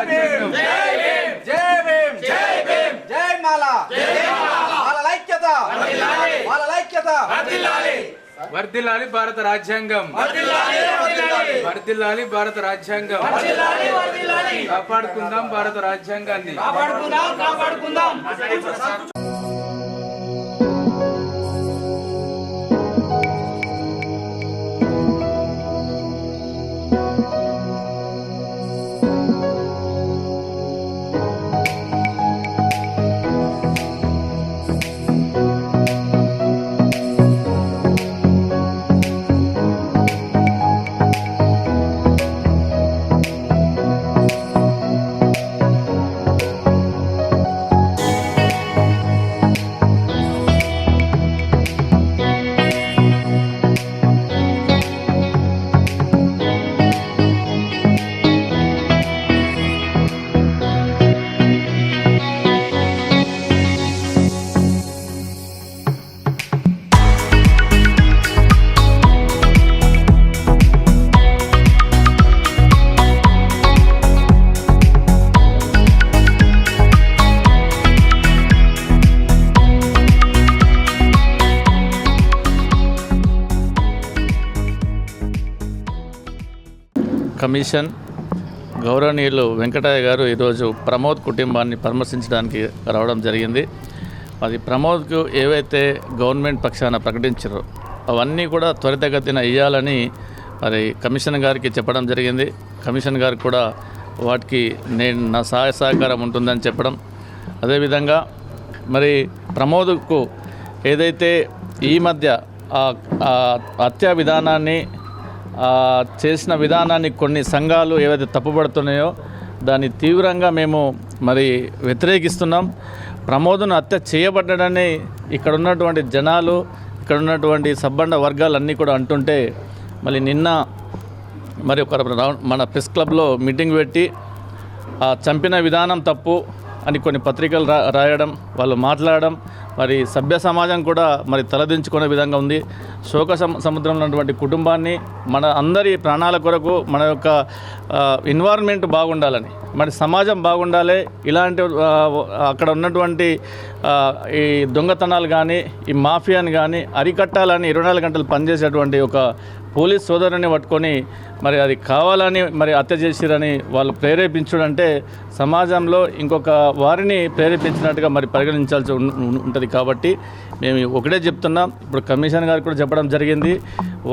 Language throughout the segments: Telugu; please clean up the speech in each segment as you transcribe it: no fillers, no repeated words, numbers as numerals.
రాజ్యాంగం జై మాల మాల ఐక్యత వర్ధిల్లాలి భారత రాజ్యాంగం వర్ధిల్లాలి భారత రాజ్యాంగం కాపాడుకుందాం భారత రాజ్యాంగాన్ని కమిషన్ గౌరవనీయులు వెంకటయ్య గారు ఈరోజు ప్రమోద్ కుటుంబాన్ని పరామర్శించడానికి రావడం జరిగింది. అది ప్రమోద్కు ఏవైతే గవర్నమెంట్ పక్షాన ప్రకటించారో అవన్నీ కూడా త్వరితగతిన ఇవ్వాలని మరి కమిషన్ గారికి చెప్పడం జరిగింది. కమిషన్ గారికి కూడా వాటికి నా సహాయ సహకారం ఉంటుందని చెప్పడం, అదేవిధంగా మరి ప్రమోద్కు ఏదైతే ఈ మధ్య హత్యా విధానాన్ని చేసిన విధానాన్ని కొన్ని సంఘాలు ఏవైతే తప్పుపడుతున్నాయో దాన్ని తీవ్రంగా మేము మరి వ్యతిరేకిస్తున్నాం. ప్రమోద్ను హత్య చేయబడ్డాడని ఇక్కడ ఉన్నటువంటి జనాలు, ఇక్కడ ఉన్నటువంటి సబ్బండ వర్గాలన్నీ కూడా అంటుంటే మళ్ళీ నిన్న మరి ఒక మన ప్రెస్ క్లబ్లో మీటింగ్ పెట్టి చంపిన విధానం తప్పు అని కొన్ని పత్రికలు రాయడం, వాళ్ళు మాట్లాడడం, మరి సభ్య సమాజం కూడా మరి తలదించుకునే విధంగా ఉంది. శోక సముద్రంలో ఉన్నటువంటి కుటుంబాన్ని మన అందరి ప్రాణాల కొరకు మన యొక్క ఎన్వైరన్మెంట్ బాగుండాలని, మరి సమాజం బాగుండాలి, ఇలాంటి అక్కడ ఉన్నటువంటి ఈ దొంగతనాలు కానీ ఈ మాఫియాని కానీ అరికట్టాలని 24 గంటలు పనిచేసేటువంటి ఒక పోలీస్ సోదరుని పట్టుకొని మరి అది కావాలని మరి హత్య చేసిరని వాళ్ళు ప్రేరేపించడంటే సమాజంలో ఇంకొక వారిని ప్రేరేపించినట్టుగా మరి పరిగణించాల్సి ఉంటుంది. కాబట్టి మేము ఒకటే చెప్తున్నాం, ఇప్పుడు కమిషన్ గారికి కూడా చెప్పడం జరిగింది,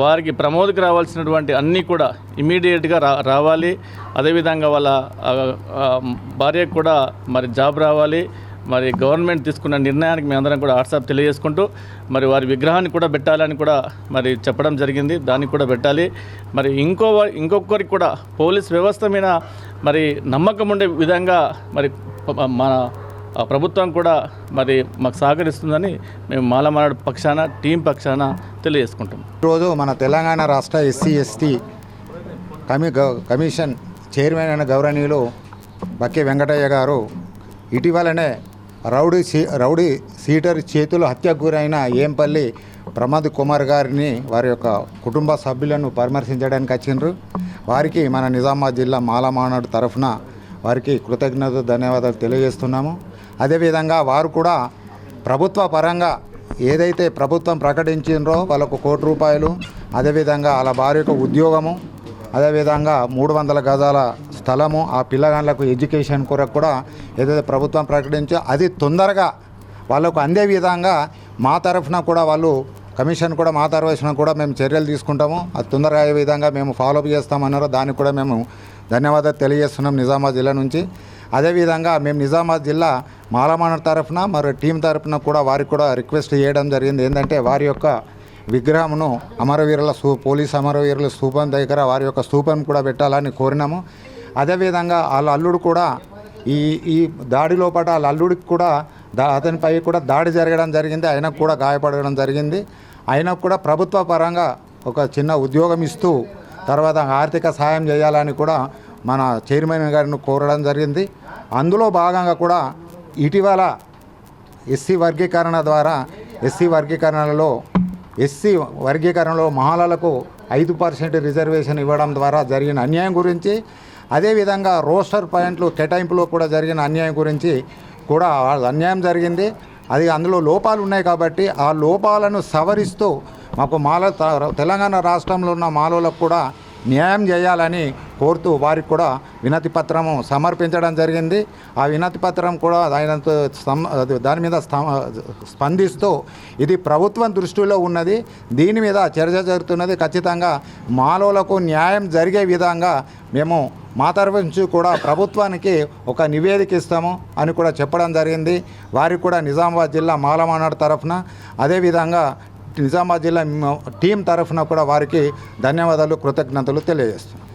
వారికి ప్రమోద్కి రావాల్సినటువంటి అన్నీ కూడా ఇమీడియట్గా రావాలి. అదేవిధంగా వాళ్ళ భార్యకు కూడా మరి జాబ్ రావాలి. మరి గవర్నమెంట్ తీసుకున్న నిర్ణయానికి మేమందరం కూడా వాట్సాప్ తెలియజేసుకుంటూ మరి వారి విగ్రహాన్ని కూడా పెట్టాలని కూడా మరి చెప్పడం జరిగింది. దానికి కూడా పెట్టాలి. మరి ఇంకొకరికి కూడా పోలీస్ వ్యవస్థ మీద మరి నమ్మకం ఉండే విధంగా మరి మన ప్రభుత్వం కూడా మరి మాకు సహకరిస్తుందని మేము మాలమానాడు పక్షాన టీం పక్షాన తెలియజేసుకుంటాం. ఈరోజు మన తెలంగాణ రాష్ట్ర ఎస్సీ ఎస్టీ కమిషన్ చైర్మన్ అయిన గౌరవనీయులు బక్కి వెంకటయ్య గారు ఇటీవలనే రౌడీ సీటర్ చేతులు హత్యకు గురైన ఏంపల్లి ప్రమోద్ కుమార్ గారిని వారి యొక్క కుటుంబ సభ్యులను పరామర్శించడానికి వచ్చిండ్రు. వారికి మన నిజామాబాద్ జిల్లా మాలమానాడు తరఫున వారికి కృతజ్ఞత ధన్యవాదాలు తెలియజేస్తున్నాము. అదేవిధంగా వారు కూడా ప్రభుత్వ పరంగా ఏదైతే ప్రభుత్వం ప్రకటించిండ్రో వాళ్ళకు ₹1 కోటి, అదేవిధంగా వాళ్ళ భార్యకు ఉద్యోగము, అదేవిధంగా 300 గజాల స్థలము, ఆ పిల్లగాళ్ళకు ఎడ్యుకేషన్ కొరకు కూడా ఏదైతే ప్రభుత్వం ప్రకటించో అది తొందరగా వాళ్ళకు అందే విధంగా మా తరఫున కూడా వాళ్ళు కమిషన్ కూడా మా తరఫున కూడా మేము చర్యలు తీసుకుంటాము. అది తొందరగా అయ్యే విధంగా మేము ఫాలోఅప్ చేస్తామన్నారు. దానికి కూడా మేము ధన్యవాదాలు తెలియజేస్తున్నాం నిజామాబాద్ జిల్లా నుంచి. అదేవిధంగా మేము నిజామాబాద్ జిల్లా మాలమానాడు తరఫున మరి టీం తరఫున కూడా వారికి కూడా రిక్వెస్ట్ చేయడం జరిగింది. ఏంటంటే వారి యొక్క విగ్రహమును పోలీస్ అమరవీరుల స్తూపం దగ్గర వారి యొక్క స్తూపం కూడా పెట్టాలని కోరినాము. అదేవిధంగా వాళ్ళ అల్లుడు కూడా ఈ దాడి లోపల వాళ్ళ అల్లుడికి కూడా అతనిపై కూడా దాడి జరగడం జరిగింది. ఆయనకు కూడా గాయపడడం జరిగింది. ఆయనకు కూడా ప్రభుత్వ పరంగా ఒక చిన్న ఉద్యోగం ఇస్తూ తర్వాత ఆర్థిక సాయం చేయాలని కూడా మన చైర్మన్ గారిని కోరడం జరిగింది. అందులో భాగంగా కూడా ఇటీవల ఎస్సీ వర్గీకరణలో మహిళలకు 5% రిజర్వేషన్ ఇవ్వడం ద్వారా జరిగిన అన్యాయం గురించి, అదేవిధంగా రోస్టర్ పాయింట్లు కేటాయింపులో కూడా జరిగిన అన్యాయం గురించి కూడా అన్యాయం జరిగింది. అది అందులో లోపాలు ఉన్నాయి కాబట్టి ఆ లోపాలను సవరిస్తూ మాకు తెలంగాణ రాష్ట్రంలో ఉన్న మాలోలకు కూడా న్యాయం చేయాలని కోరుతూ వారికి కూడా వినతి పత్రము సమర్పించడం జరిగింది. ఆ వినతి పత్రం కూడా దాని మీద స్పందిస్తూ ఇది ప్రభుత్వం దృష్టిలో ఉన్నది, దీని మీద చర్చ జరుగుతున్నది, ఖచ్చితంగా మాలోలకు న్యాయం జరిగే విధంగా మేము మా తరఫు నుంచి కూడా ప్రభుత్వానికి ఒక నివేదిక ఇస్తాము అని కూడా చెప్పడం జరిగింది. వారికి కూడా నిజామాబాద్ జిల్లా మాల మానాడు తరఫున, అదేవిధంగా నిజామాబాద్ జిల్లా టీం తరఫున కూడా వారికి ధన్యవాదాలు, కృతజ్ఞతలు తెలియజేస్తున్నాం.